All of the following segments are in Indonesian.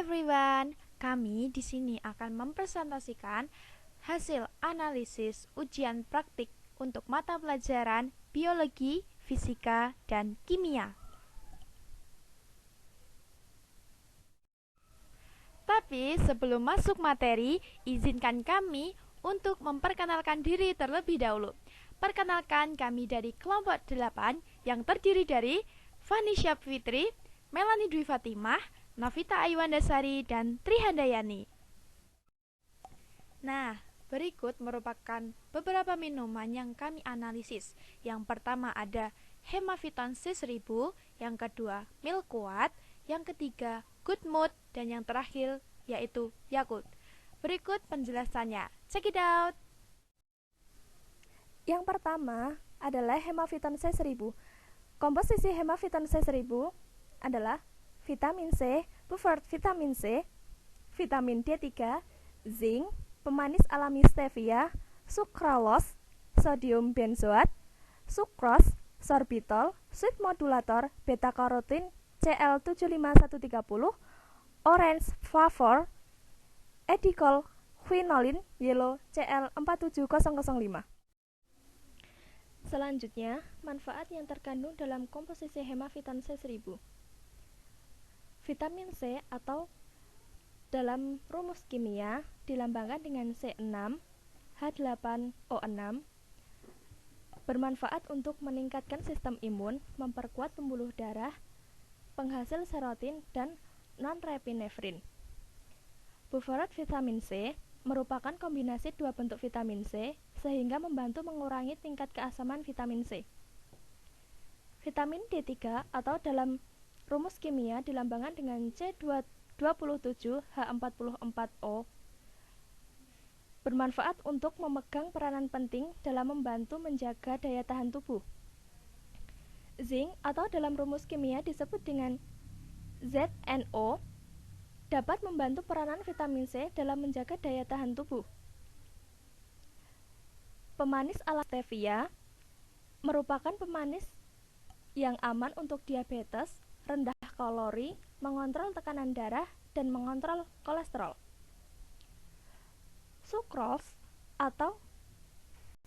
everyone, kami di sini akan mempresentasikan hasil analisis ujian praktik untuk mata pelajaran biologi, fisika, dan kimia. Tapi sebelum masuk materi, izinkan kami untuk memperkenalkan diri terlebih dahulu. Perkenalkan, kami dari kelompok 8 yang terdiri dari Fani Syafitri, Melanie Dwi Fatimah, Navita Ayuandasari, dan Trihandayani. Nah, berikut merupakan beberapa minuman yang kami analisis. Yang pertama ada Hemaviton C1000, yang kedua Milkuat, yang ketiga Good Mood, dan yang terakhir yaitu Yakult. Berikut penjelasannya. Check it out. Yang pertama adalah Hemaviton C1000. Komposisi Hemaviton C1000 adalah vitamin C, buffered vitamin C, vitamin D3, zinc, pemanis alami stevia, sucralose, sodium benzoat, sucrose, sorbitol, sweet modulator, beta karotin, Cl75130, orange flavor, edikol, quinolin, yellow, Cl47005. Selanjutnya, manfaat yang terkandung dalam komposisi Hemaviton C1000. Vitamin C atau dalam rumus kimia dilambangkan dengan C6H8O6 bermanfaat untuk meningkatkan sistem imun, memperkuat pembuluh darah, penghasil serotin dan norepinefrin. Buffered vitamin C merupakan kombinasi dua bentuk vitamin C sehingga membantu mengurangi tingkat keasaman vitamin C. Vitamin D3 atau dalam rumus kimia dilambangkan dengan C27H44O bermanfaat untuk memegang peranan penting dalam membantu menjaga daya tahan tubuh. Zinc atau dalam rumus kimia disebut dengan ZNO dapat membantu peranan vitamin C dalam menjaga daya tahan tubuh. Pemanis alami stevia merupakan pemanis yang aman untuk diabetes, rendah kalori, mengontrol tekanan darah, dan mengontrol kolesterol. Sucrose atau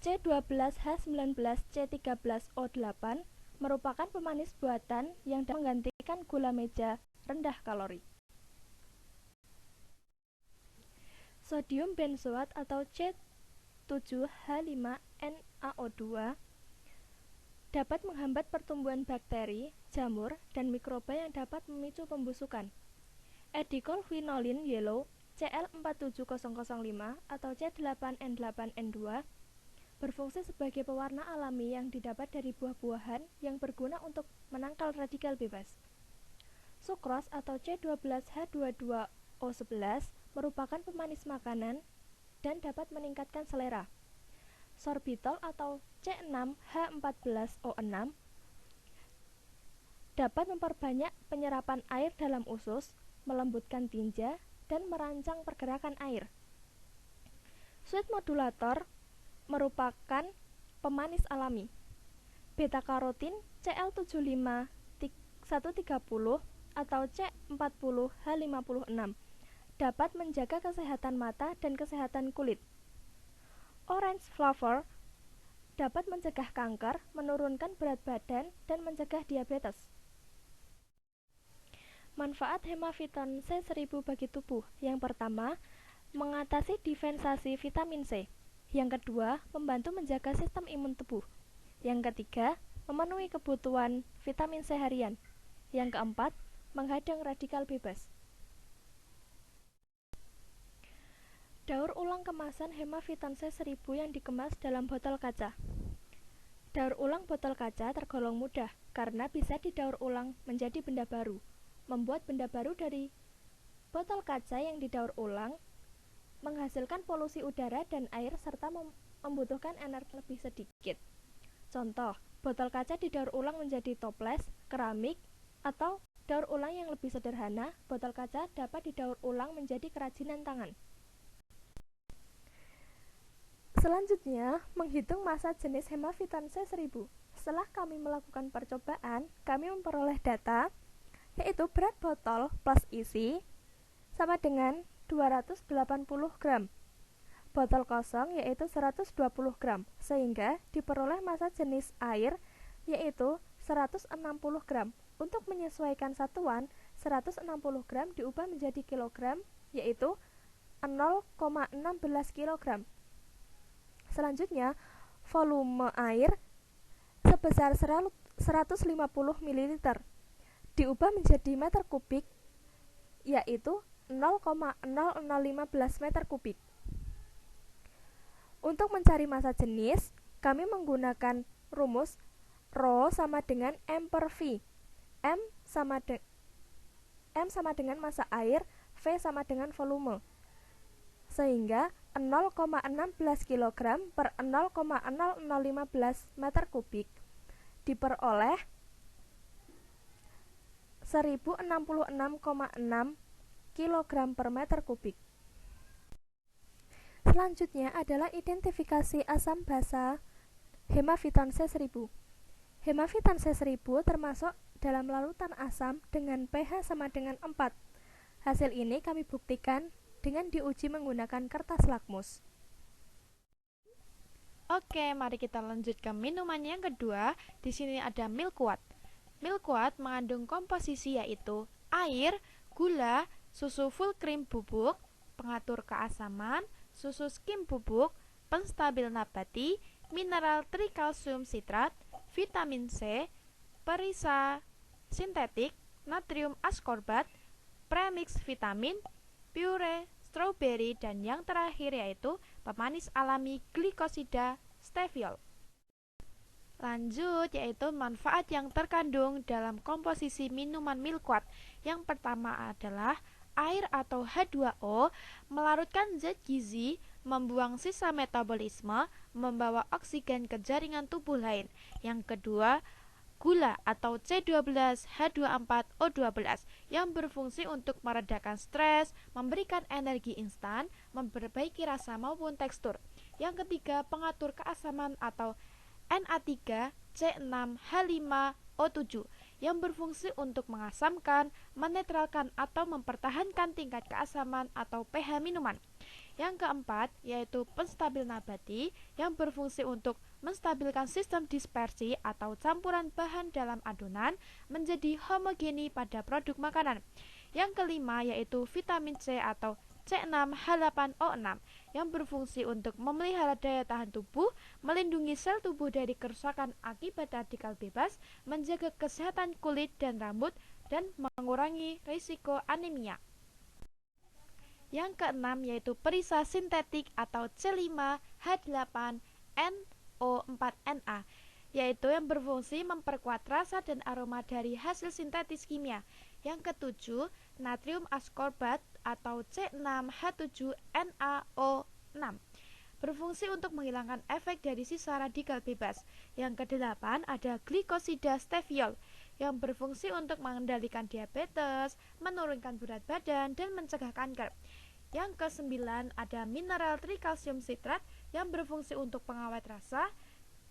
C12H19C13O8 merupakan pemanis buatan yang dapat menggantikan gula meja rendah kalori. Sodium benzoat atau C7H5NaO2 dapat menghambat pertumbuhan bakteri, jamur, dan mikroba yang dapat memicu pembusukan. Edikol quinolin yellow Cl47005 atau C8N8N2 berfungsi sebagai pewarna alami yang didapat dari buah-buahan yang berguna untuk menangkal radikal bebas. Sucrose atau C12H22O11 merupakan pemanis makanan dan dapat meningkatkan selera. Sorbitol atau C6H14O6 dapat memperbanyak penyerapan air dalam usus, melembutkan tinja, dan merangsang pergerakan air. Sweet modulator merupakan pemanis alami. Beta karotin Cl75130 atau C40H56 dapat menjaga kesehatan mata dan kesehatan kulit. Orange flavor dapat mencegah kanker, menurunkan berat badan, dan mencegah diabetes. Manfaat Hemaviton C1000 bagi tubuh. Yang pertama, mengatasi defensasi vitamin C. Yang kedua, membantu menjaga sistem imun tubuh. Yang ketiga, memenuhi kebutuhan vitamin C harian. Yang keempat, menghadang radikal bebas. Daur ulang kemasan Hemaviton C1000 yang dikemas dalam botol kaca. Daur ulang botol kaca tergolong mudah karena bisa didaur ulang menjadi benda baru. Membuat benda baru dari botol kaca yang didaur ulang menghasilkan polusi udara dan air serta membutuhkan energi lebih sedikit. Contoh, botol kaca didaur ulang menjadi toples, keramik, atau daur ulang yang lebih sederhana, botol kaca dapat didaur ulang menjadi kerajinan tangan. Selanjutnya, menghitung massa jenis Hemaviton C1000. Setelah kami melakukan percobaan, kami memperoleh data, yaitu berat botol plus isi, sama dengan 280 gram. Botol kosong yaitu 120 gram, sehingga diperoleh massa jenis air yaitu 160 gram. Untuk menyesuaikan satuan, 160 gram diubah menjadi kilogram yaitu 0,16 kilogram. Selanjutnya, volume air sebesar 150 ml diubah menjadi meter kubik yaitu 0,0015 meter kubik. Untuk mencari massa jenis, kami menggunakan rumus Rho sama dengan M per V. M sama dengan massa air, V sama dengan volume. Sehingga 0,16 kg per 0,0015 meter kubik diperoleh 1066,6 kg per meter kubik. Selanjutnya adalah identifikasi asam basa hemaviton C1000. Hemaviton C1000 termasuk dalam larutan asam dengan pH sama dengan 4. Hasil ini kami buktikan dengan diuji menggunakan kertas lakmus. Oke, mari kita lanjut ke minuman yang kedua. Di sini ada Milkwat. Milkwat mengandung komposisi yaitu air, gula, susu full cream bubuk, pengatur keasaman, susu skim bubuk, penstabil nabati, mineral trikalsium sitrat, vitamin C, perisa sintetik, natrium askorbat, premix vitamin, pure strawberry, dan yang terakhir yaitu pemanis alami glikosida stevia. Lanjut, yaitu manfaat yang terkandung dalam komposisi minuman Milkwat. Yang pertama adalah air atau H2O melarutkan zat gizi, membuang sisa metabolisme, membawa oksigen ke jaringan tubuh lain. Yang kedua, gula atau C12H24O12 yang berfungsi untuk meredakan stres, memberikan energi instan, memperbaiki rasa maupun tekstur. Yang ketiga, pengatur keasaman atau Na3C6H5O7 yang berfungsi untuk mengasamkan, menetralkan atau mempertahankan tingkat keasaman atau pH minuman. Yang keempat, yaitu penstabil nabati yang berfungsi untuk menstabilkan sistem dispersi atau campuran bahan dalam adonan menjadi homogeni pada produk makanan. Yang kelima, yaitu vitamin C atau C6H8O6 yang berfungsi untuk memelihara daya tahan tubuh, melindungi sel tubuh dari kerusakan akibat radikal bebas, menjaga kesehatan kulit dan rambut, dan mengurangi risiko anemia. Yang keenam, yaitu perisa sintetik atau C5H8NO4Na, yaitu yang berfungsi memperkuat rasa dan aroma dari hasil sintetis kimia. Yang ketujuh, natrium askorbat atau C6H7NaO6 berfungsi untuk menghilangkan efek dari sisa radikal bebas. Yang kedelapan, ada glikosida stevia yang berfungsi untuk mengendalikan diabetes, menurunkan berat badan, dan mencegah kanker. Yang kesembilan, ada mineral trikalsium sitrat yang berfungsi untuk pengawet rasa.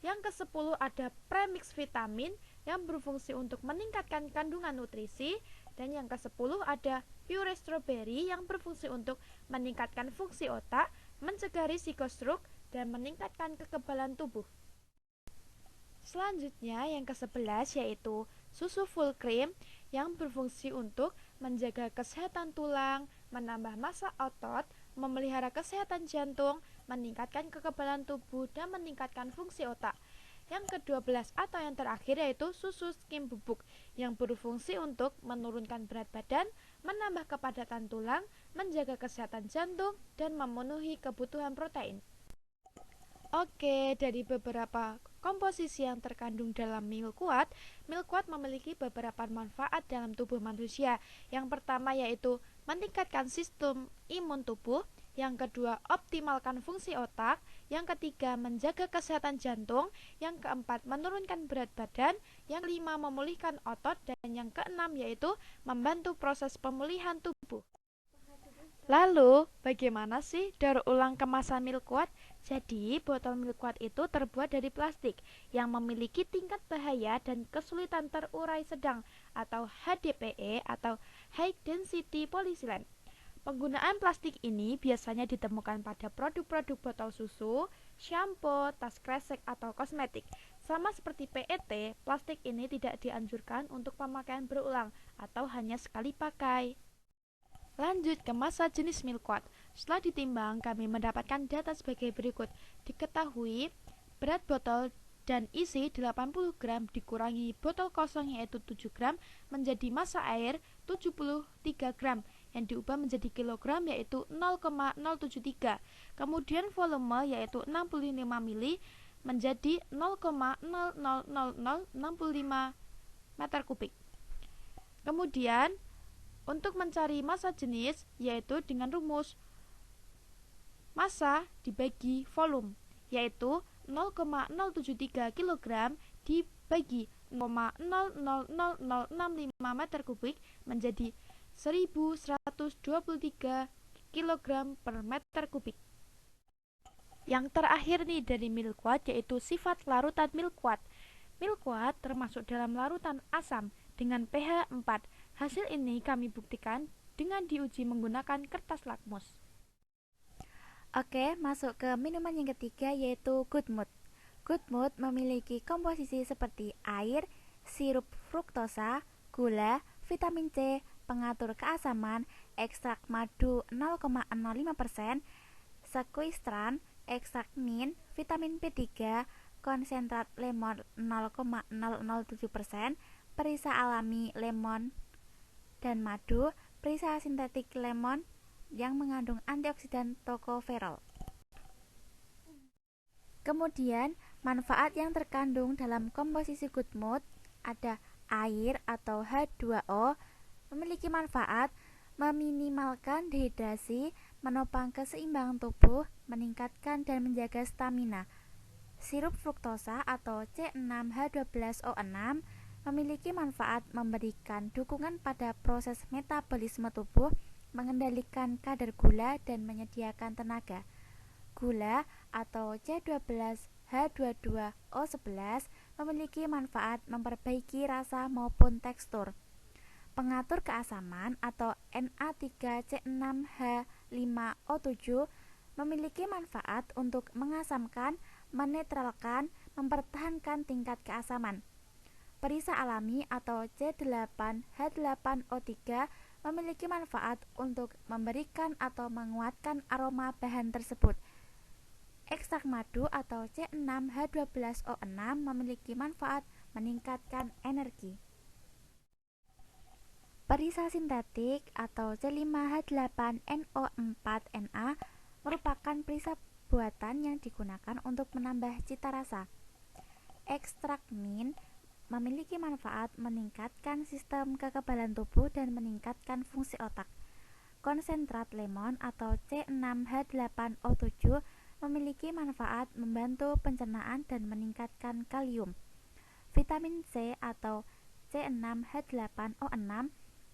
Yang kesepuluh, ada premix vitamin yang berfungsi untuk meningkatkan kandungan nutrisi. Dan yang ke-10 ada pure strawberry yang berfungsi untuk meningkatkan fungsi otak, mencegah risiko stroke, dan meningkatkan kekebalan tubuh. Selanjutnya yang ke-11 yaitu susu full cream yang berfungsi untuk menjaga kesehatan tulang, menambah massa otot, memelihara kesehatan jantung, meningkatkan kekebalan tubuh, dan meningkatkan fungsi otak. Yang ke-12 atau yang terakhir yaitu susu skim bubuk yang berfungsi untuk menurunkan berat badan, menambah kepadatan tulang, menjaga kesehatan jantung, dan memenuhi kebutuhan protein. Oke, dari beberapa komposisi yang terkandung dalam Milkwat memiliki beberapa manfaat dalam tubuh manusia. Yang pertama yaitu meningkatkan sistem imun tubuh. Yang kedua, optimalkan fungsi otak. Yang ketiga, menjaga kesehatan jantung. Yang keempat, menurunkan berat badan. Yang kelima, memulihkan otot. Dan yang keenam yaitu membantu proses pemulihan tubuh. Lalu, bagaimana sih daur ulang kemasan Milkwat? Jadi, botol Milkwat itu terbuat dari plastik yang memiliki tingkat bahaya dan kesulitan terurai sedang atau HDPE atau High Density Polyethylene. Penggunaan plastik ini biasanya ditemukan pada produk-produk botol susu, shampoo, tas kresek, atau kosmetik. Sama seperti PET, plastik ini tidak dianjurkan untuk pemakaian berulang atau hanya sekali pakai. Lanjut ke masa jenis milkwat. Setelah ditimbang, kami mendapatkan data sebagai berikut. Diketahui berat botol dan isi 80 gram dikurangi botol kosong yaitu 7 gram menjadi massa air 73 gram yang diubah menjadi kilogram yaitu 0,073. Kemudian volume yaitu 65 mili menjadi 0,000065 meter kubik. Kemudian untuk mencari massa jenis yaitu dengan rumus massa dibagi volume yaitu 0,073 kg dibagi 0,000065 meter kubik menjadi 1123 kg per meter kubik. Yang terakhir nih dari milkwat yaitu sifat larutan milkwat. Milkwat termasuk dalam larutan asam dengan pH 4. Hasil ini kami buktikan dengan diuji menggunakan kertas lakmus. Oke, masuk ke minuman yang ketiga yaitu Goodmood. Goodmood memiliki komposisi seperti air, sirup fruktosa, gula, vitamin C, pengatur keasaman, ekstrak madu 0,05%, sekuistran, ekstrak mint, vitamin B3, konsentrat lemon 0,007%, perisa alami lemon dan madu, perisa sintetik lemon yang mengandung antioksidan tocopherol. Kemudian, manfaat yang terkandung dalam komposisi Goodmood ada air atau H2O memiliki manfaat meminimalkan dehidrasi, menopang keseimbangan tubuh, meningkatkan dan menjaga stamina. Sirup fruktosa atau C6H12O6 memiliki manfaat memberikan dukungan pada proses metabolisme tubuh, mengendalikan kadar gula dan menyediakan tenaga. Gula atau C12H22O11 memiliki manfaat memperbaiki rasa maupun tekstur. Pengatur keasaman atau Na3C6H5O7 memiliki manfaat untuk mengasamkan, menetralkan, mempertahankan tingkat keasaman. Perisa alami atau C8H8O3 memiliki manfaat untuk memberikan atau menguatkan aroma bahan tersebut. Ekstrak madu atau C6H12O6 memiliki manfaat meningkatkan energi. Perisa sintetik atau C5H8NO4Na merupakan perisa buatan yang digunakan untuk menambah cita rasa. Ekstrak mint memiliki manfaat meningkatkan sistem kekebalan tubuh dan meningkatkan fungsi otak. Konsentrat lemon atau C6H8O7 memiliki manfaat membantu pencernaan dan meningkatkan kalium. Vitamin C atau C6H8O6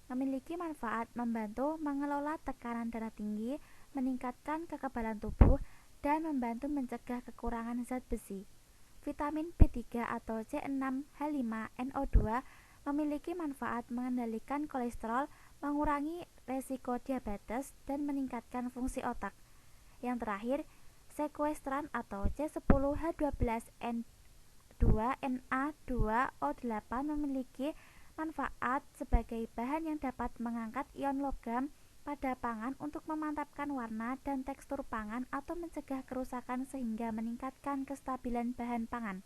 memiliki manfaat membantu mengelola tekanan darah tinggi, meningkatkan kekebalan tubuh, dan membantu mencegah kekurangan zat besi. Vitamin B3 atau C6H5NO2 memiliki manfaat mengendalikan kolesterol, mengurangi resiko diabetes, dan meningkatkan fungsi otak. Yang terakhir, sekuestran atau C10H12N2Na2O8 memiliki manfaat sebagai bahan yang dapat mengangkat ion logam pada pangan untuk memantapkan warna dan tekstur pangan atau mencegah kerusakan sehingga meningkatkan kestabilan bahan pangan.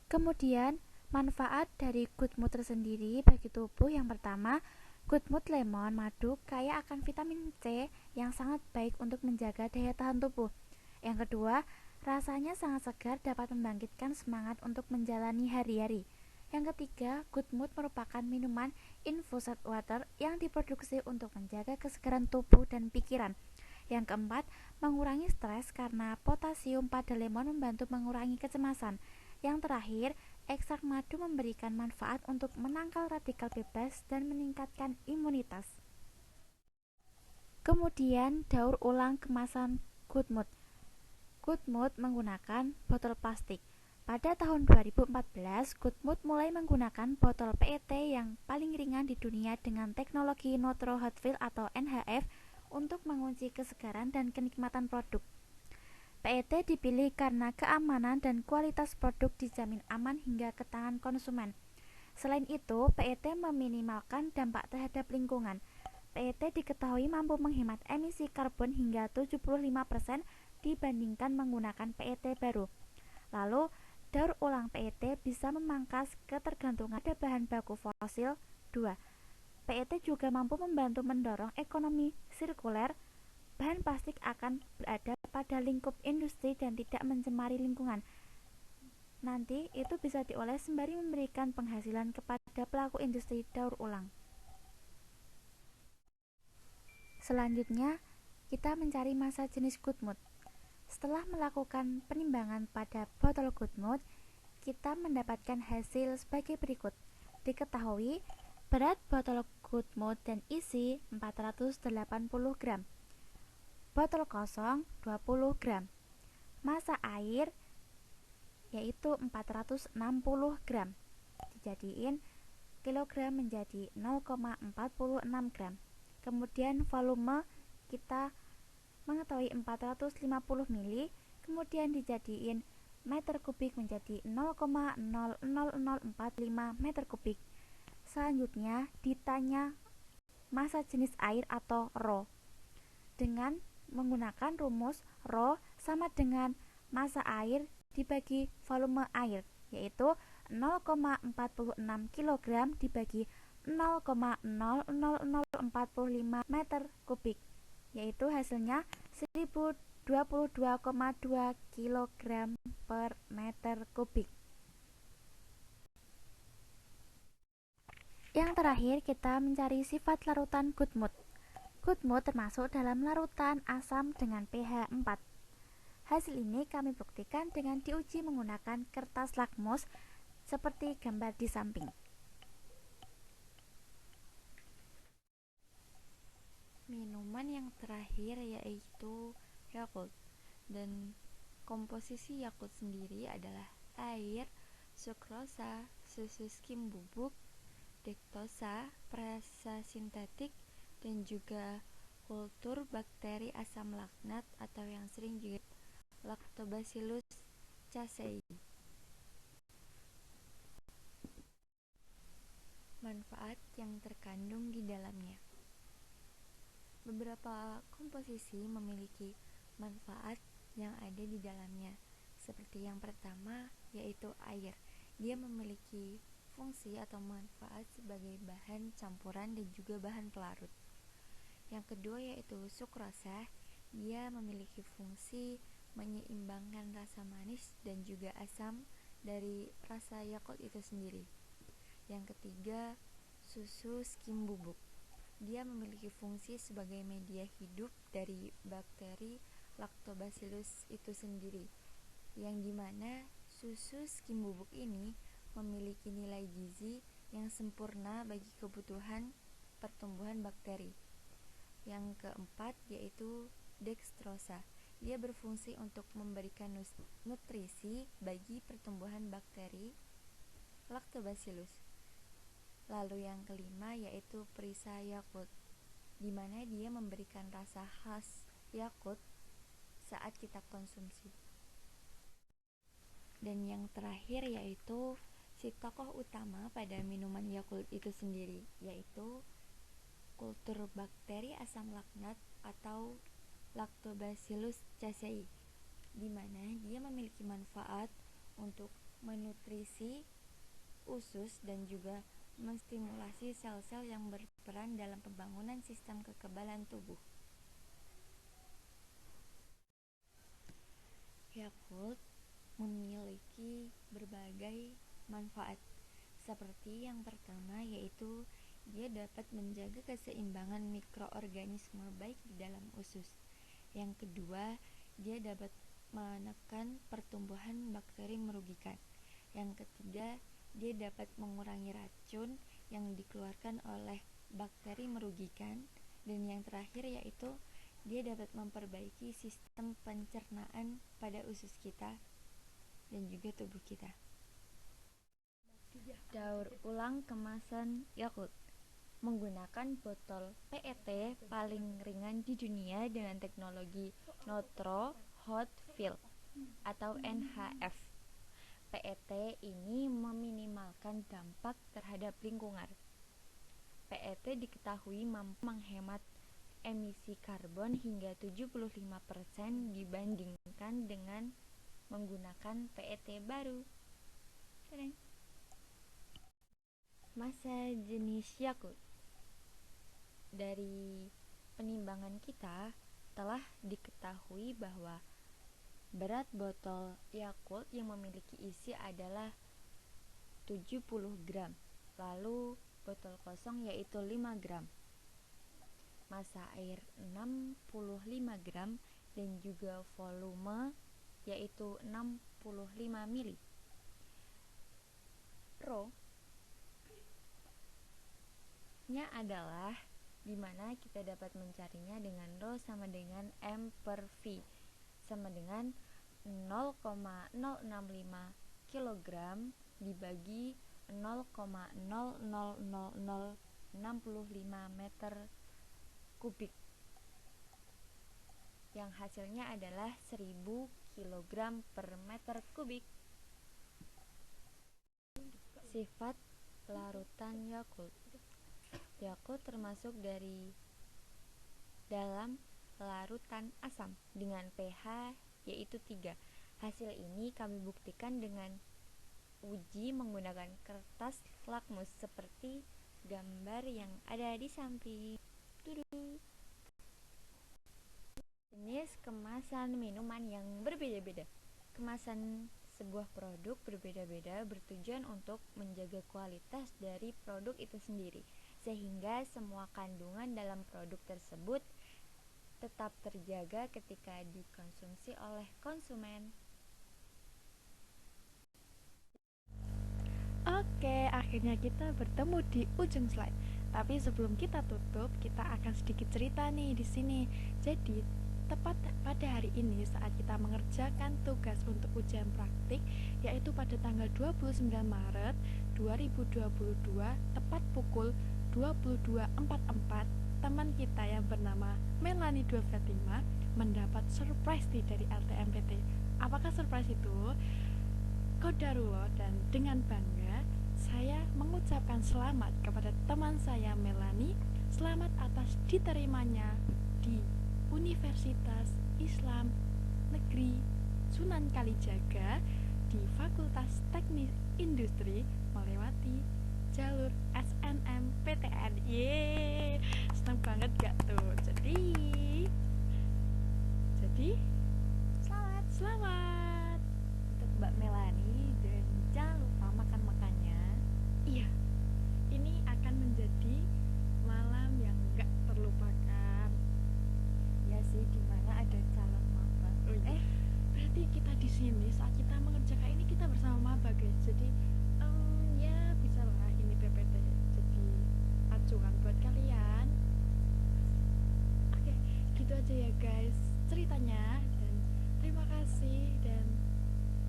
Kemudian, manfaat dari Goodmood tersendiri bagi tubuh yang pertama, Goodmood lemon madu kaya akan vitamin C yang sangat baik untuk menjaga daya tahan tubuh. Yang kedua, rasanya sangat segar dapat membangkitkan semangat untuk menjalani hari-hari. Yang ketiga, Goodmood merupakan minuman infused water yang diproduksi untuk menjaga kesegaran tubuh dan pikiran. Yang keempat, mengurangi stres karena potasium pada lemon membantu mengurangi kecemasan. Yang terakhir, ekstrak madu memberikan manfaat untuk menangkal radikal bebas dan meningkatkan imunitas. Kemudian, daur ulang kemasan Goodmood. Goodmood menggunakan botol plastik. Pada tahun 2014, Goodmood mulai menggunakan botol PET yang paling ringan di dunia dengan teknologi Neutral Hot Fill atau NHF untuk mengunci kesegaran dan kenikmatan produk. PET dipilih karena keamanan dan kualitas produk dijamin aman hingga ke tangan konsumen. Selain itu, PET meminimalkan dampak terhadap lingkungan. PET diketahui mampu menghemat emisi karbon hingga 75% dibandingkan menggunakan PET baru. Lalu, daur ulang PET bisa memangkas ketergantungan pada bahan baku fosil. 2. PET juga mampu membantu mendorong ekonomi sirkuler. Bahan plastik akan berada pada lingkup industri dan tidak mencemari lingkungan. Nanti itu bisa diolah sembari memberikan penghasilan kepada pelaku industri daur ulang. Selanjutnya, kita mencari massa jenis Goodmood. Setelah melakukan penimbangan pada botol Goodmood, kita mendapatkan hasil sebagai berikut. Diketahui, berat botol Goodmood dan isi 480 gram. Botol kosong 20 gram. Massa air yaitu 460 gram. Dijadiin kilogram menjadi 0,46 gram. Kemudian volume kita mengetahui 450 mili, kemudian dijadiin meter kubik menjadi 0,00045 meter kubik. Selanjutnya ditanya massa jenis air atau ρ dengan menggunakan rumus ρ sama dengan massa air dibagi volume air, yaitu 0,46 kg dibagi 0,00045 meter kubik, yaitu hasilnya 1022,2 kg per meter kubik. Yang terakhir, kita mencari sifat larutan Goodmood. Goodmood termasuk dalam larutan asam dengan pH 4. Hasil ini kami buktikan dengan diuji menggunakan kertas lakmus seperti gambar di samping. Minuman yang terakhir yaitu Yakult, dan komposisi Yakult sendiri adalah air, sukrosa, susu skim bubuk, dektosa, perasa sintetik, dan juga kultur bakteri asam laknat atau yang sering juga Lactobacillus casei. Manfaat yang terkandung di dalamnya. Beberapa komposisi memiliki manfaat yang ada di dalamnya. Seperti yang pertama yaitu air. Dia memiliki fungsi atau manfaat sebagai bahan campuran dan juga bahan pelarut. Yang kedua yaitu sukrosa. Dia memiliki fungsi menyeimbangkan rasa manis dan juga asam dari rasa Yakult itu sendiri. Yang ketiga, susu skim bubuk. Dia memiliki fungsi sebagai media hidup dari bakteri Lactobacillus itu sendiri, yang dimana susu skim bubuk ini memiliki nilai gizi yang sempurna bagi kebutuhan pertumbuhan bakteri. Yang keempat yaitu dextrosa. Dia berfungsi untuk memberikan nutrisi bagi pertumbuhan bakteri Lactobacillus. Lalu yang kelima yaitu perisa Yakult, di mana dia memberikan rasa khas Yakult saat kita konsumsi. Dan yang terakhir yaitu si tokoh utama pada minuman Yakult itu sendiri, yaitu kultur bakteri asam laknat atau Lactobacillus casei, di mana dia memiliki manfaat untuk menutrisi usus dan juga menstimulasi sel-sel yang berperan dalam pembangunan sistem kekebalan tubuh. Yakult memiliki berbagai manfaat. Seperti yang pertama yaitu dia dapat menjaga keseimbangan mikroorganisme baik di dalam usus. Yang kedua, dia dapat menekan pertumbuhan bakteri merugikan. Yang ketiga, dia dapat mengurangi racun yang dikeluarkan oleh bakteri merugikan. Dan yang terakhir yaitu dia dapat memperbaiki sistem pencernaan pada usus kita. dan juga tubuh kita. Daur ulang kemasan Yakult menggunakan botol PET paling ringan di dunia dengan teknologi Neutral Hot Fill atau NHF. PET ini meminimalkan dampak terhadap lingkungan. PET diketahui mampu menghemat emisi karbon hingga 75% dibandingkan dengan menggunakan PET baru. Keren. Massa jenis Yakult. Dari penimbangan kita telah diketahui bahwa berat botol Yakult yang memiliki isi adalah 70 gram, lalu botol kosong yaitu 5 gram. Massa air 65 gram dan juga volume yaitu 65 mili. Rho nya adalah dimana kita dapat mencarinya dengan Rho sama dengan M per V sama dengan 0,065 kg dibagi 0,00065 meter kubik yang hasilnya adalah 1000 kg per meter kubik. Sifat larutan Yakult. Yakult termasuk dari dalam larutan asam dengan pH yaitu 3. Hasil ini kami buktikan dengan uji menggunakan kertas lakmus seperti gambar yang ada di samping. Jenis kemasan minuman yang berbeda-beda. Kemasan sebuah produk berbeda-beda bertujuan untuk menjaga kualitas dari produk itu sendiri, sehingga semua kandungan dalam produk tersebut tetap terjaga ketika dikonsumsi oleh konsumen. Oke, akhirnya kita bertemu di ujung slide. Tapi sebelum kita tutup, kita akan sedikit cerita nih di sini. Jadi, tepat pada hari ini saat kita mengerjakan tugas untuk ujian praktik, yaitu pada tanggal 29 Maret 2022, tepat pukul 22.44, teman kita yang bernama Melani Dwi Fatima mendapat surprise dari LTMPT. Apakah surprise itu? Qadarullah, dan dengan bangga saya mengucapkan selamat kepada teman saya Melani. Selamat atas diterimanya di Universitas Islam Negeri Sunan Kalijaga di Fakultas Teknik Industri melewati jalur SNMPTN. Yeay, seneng banget gak tuh? Jadi selamat Untuk Mbak Melani, dan jangan lupa makan-makannya. Iya, ini akan menjadi malam yang gak terlupakan. Ya sih, dimana ada calon maba. Berarti kita di sini saat kita mengerjakan ini kita bersama maba, guys. Jadi ya bisa lah ini PPT jadi acuan buat kalian. Oke, gitu aja ya guys ceritanya, dan terima kasih, dan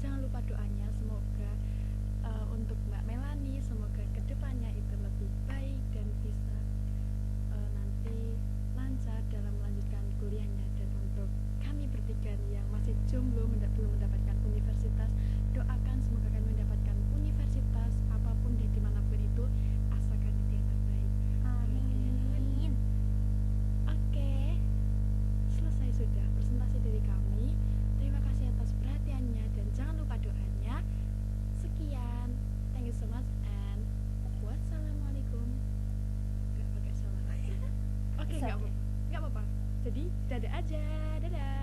jangan lupa doanya semoga untuk Mbak Melani, semoga kedepannya itu lebih baik dan bisa nanti lancar dalam melanjutkan kuliahnya. Dan untuk kami bertiga nih yang masih jomblo belum mendapatkan universitas, doakan semoga kami mendapatkan universitas apapun dan dimanapun itu, asalkan itu yang terbaik. Amin. Oke, selesai sudah presentasi dari kami. Terima kasih atas perhatiannya dan jangan lupa doanya. Sekian, thank you so much and wassalamualaikum. Gak pakai salam. Oke, nggak apa-apa. Jadi dadah aja, dadah.